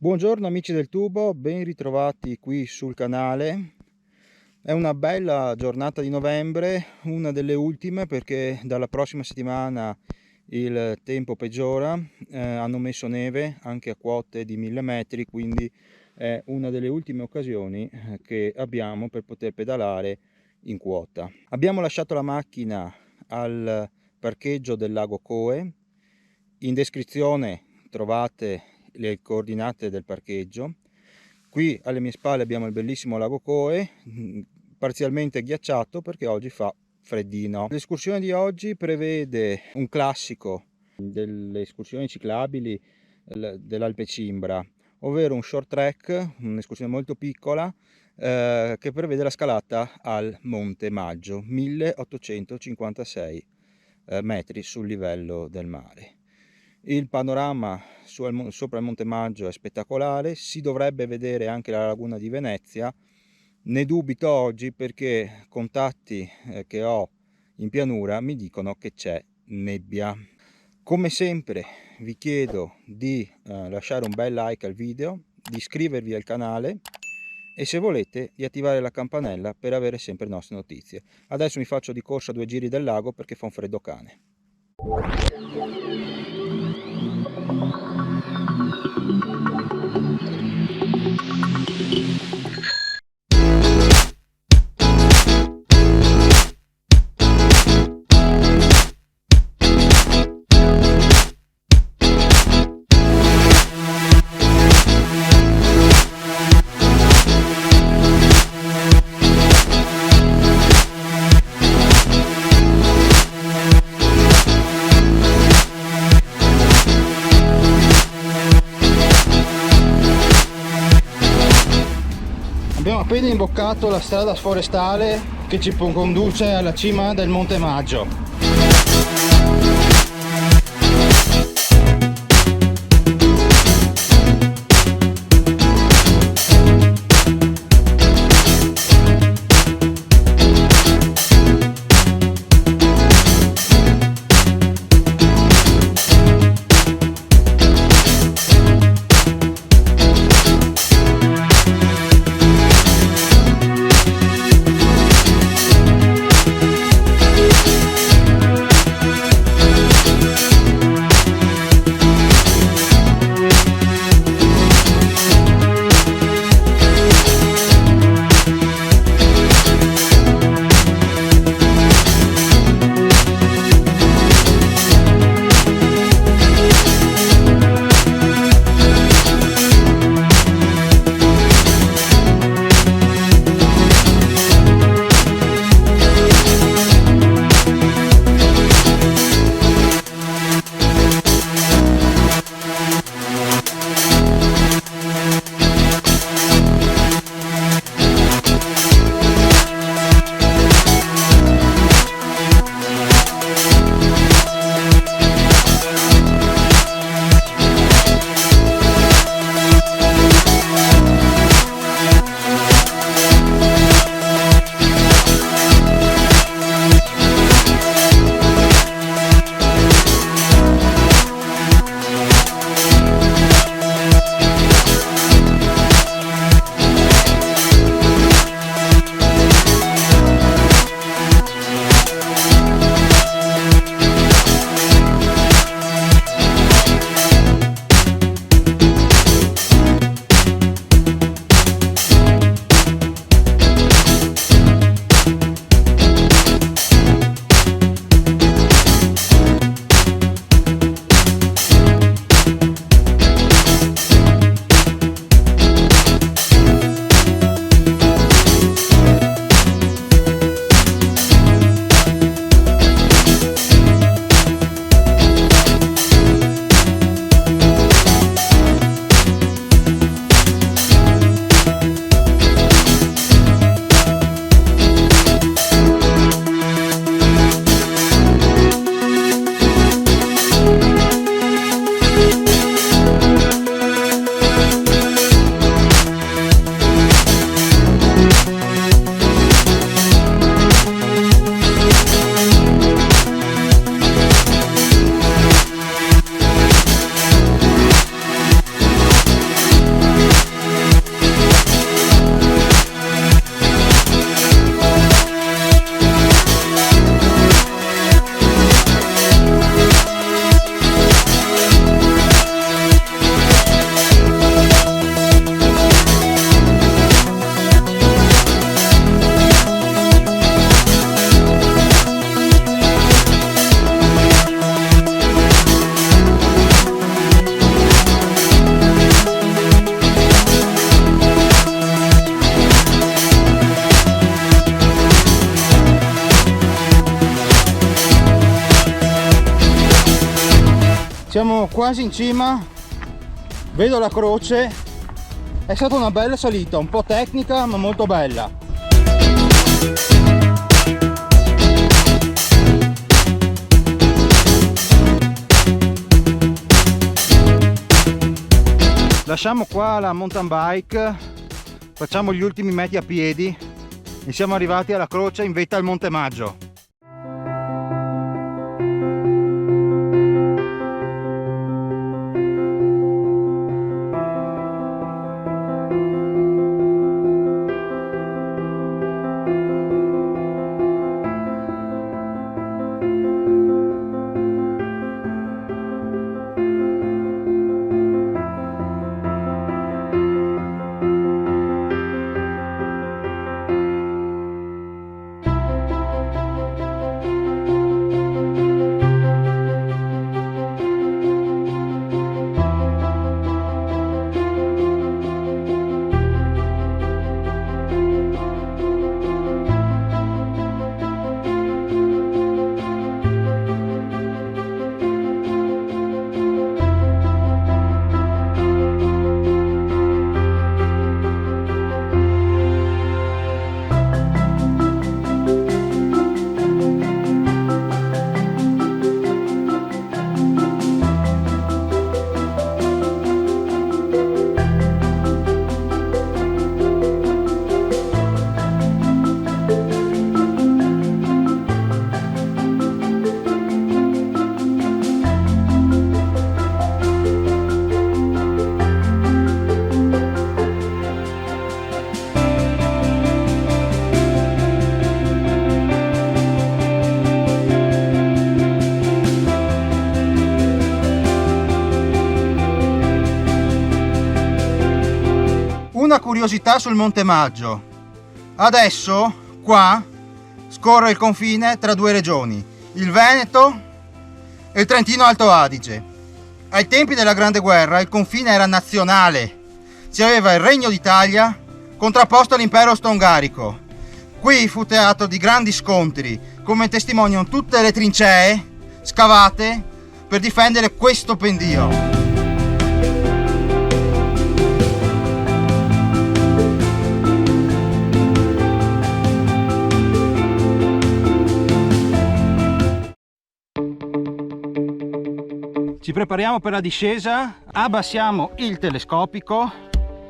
Buongiorno amici del tubo, ben ritrovati qui sul canale. È una bella giornata di novembre, una delle ultime perché dalla prossima settimana il tempo peggiora, hanno messo neve anche a quote di 1000 metri, quindi è una delle ultime occasioni che abbiamo per poter pedalare in quota. Abbiamo lasciato la macchina al parcheggio del lago Coe. In descrizione trovate le coordinate del parcheggio. Qui alle mie spalle abbiamo il bellissimo lago Coe, parzialmente ghiacciato perché oggi fa freddino. L'escursione di oggi prevede un classico delle escursioni ciclabili dell'Alpe Cimbra, ovvero un short track, un'escursione molto piccola che prevede la scalata al Monte Maggio, 1856 metri sul livello del mare. Il panorama sopra il Monte Maggio è spettacolare, si dovrebbe vedere anche la laguna di Venezia. Ne dubito oggi perché contatti che ho in pianura mi dicono che c'è nebbia. Come sempre vi chiedo di lasciare un bel like al video, di iscrivervi al canale e se volete di attivare la campanella per avere sempre le nostre notizie. Adesso mi faccio di corsa 2 giri del lago perché fa un freddo cane. Abbiamo appena imboccato la strada forestale che ci conduce alla cima del Monte Maggio. quasi in cima, vedo la croce. È stata una bella salita, un po' tecnica ma molto bella. Lasciamo qua la mountain bike, facciamo gli ultimi metri a piedi e siamo arrivati alla croce in vetta al Monte Maggio. Una curiosità sul Monte Maggio: adesso qua scorre il confine tra due regioni, il Veneto e il Trentino Alto Adige. Ai tempi della Grande Guerra il confine era nazionale, si aveva il Regno d'Italia contrapposto all'impero austro-ungarico. Qui fu teatro di grandi scontri, come testimoniano tutte le trincee scavate per difendere questo pendio. Ci prepariamo per la discesa, abbassiamo il telescopico,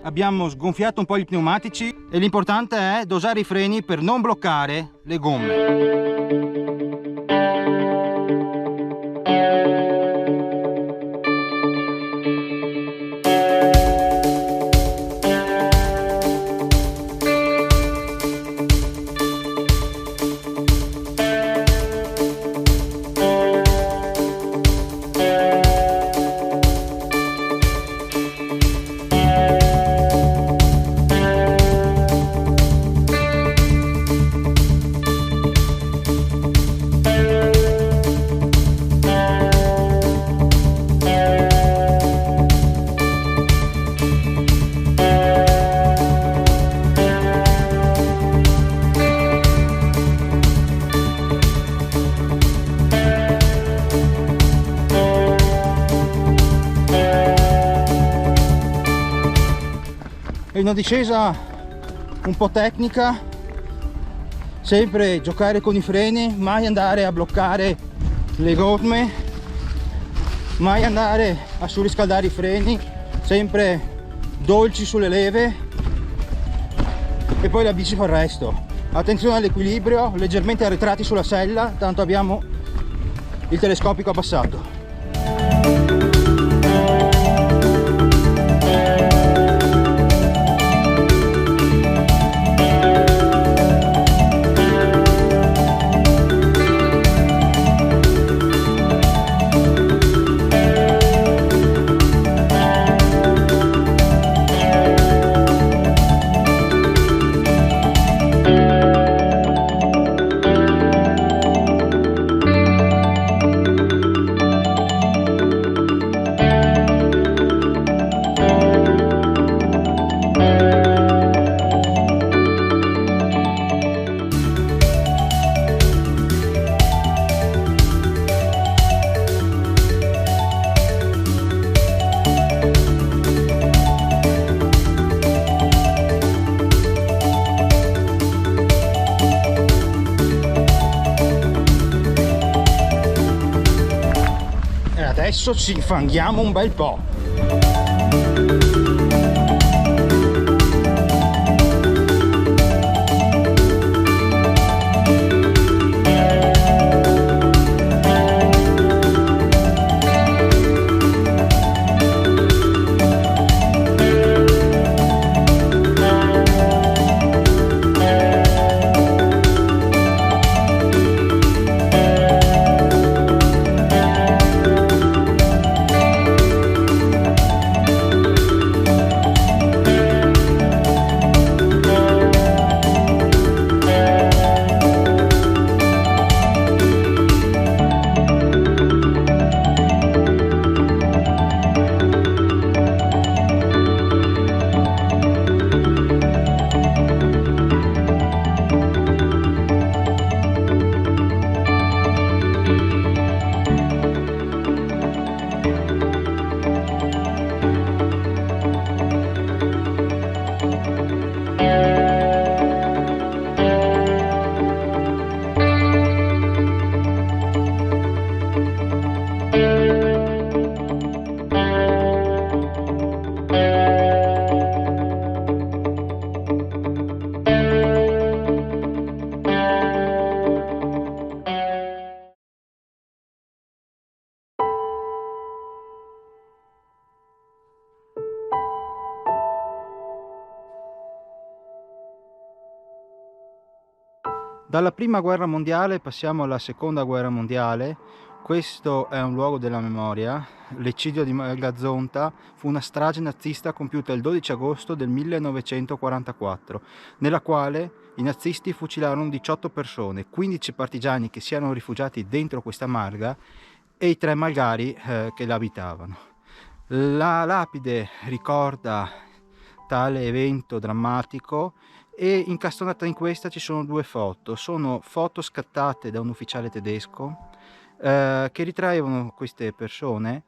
abbiamo sgonfiato un po' gli pneumatici e l'importante è dosare i freni per non bloccare le gomme. È una discesa un po' tecnica, sempre giocare con i freni, mai andare a bloccare le gomme, mai andare a surriscaldare i freni, sempre dolci sulle leve e poi la bici fa il resto. Attenzione all'equilibrio, leggermente arretrati sulla sella, tanto abbiamo il telescopico abbassato. adesso ci infanghiamo un bel po'. Dalla prima guerra mondiale passiamo alla seconda guerra mondiale. Questo è un luogo della memoria. L'eccidio di Malgazonta fu una strage nazista compiuta il 12 agosto del 1944, nella quale i nazisti fucilarono 18 persone, 15 partigiani che si erano rifugiati dentro questa malga e i 3 malgari che la abitavano. La lapide ricorda tale evento drammatico e incastonata in questa ci sono 2 foto. Sono foto scattate da un ufficiale tedesco che ritraevano queste persone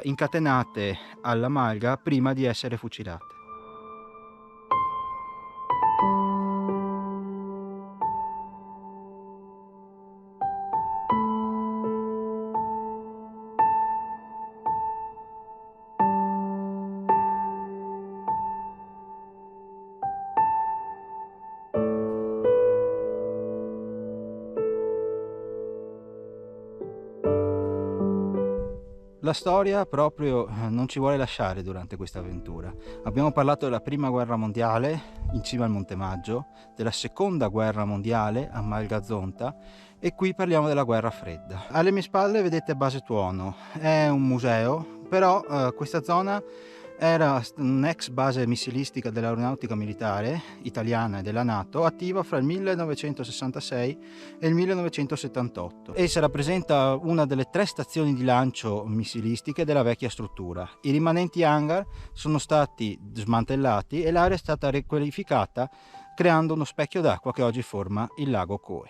incatenate alla malga prima di essere fucilate. La storia proprio non ci vuole lasciare durante questa avventura. Abbiamo parlato della prima guerra mondiale in cima al Monte Maggio, della seconda guerra mondiale a Malgazonta e qui parliamo della guerra fredda. Alle mie spalle vedete Base Tuono, è un museo, però questa zona era un'ex base missilistica dell'aeronautica militare italiana e della NATO, attiva fra il 1966 e il 1978. Essa rappresenta una delle 3 stazioni di lancio missilistiche della vecchia struttura. I rimanenti hangar sono stati smantellati e l'area è stata riqualificata creando uno specchio d'acqua che oggi forma il lago Coe.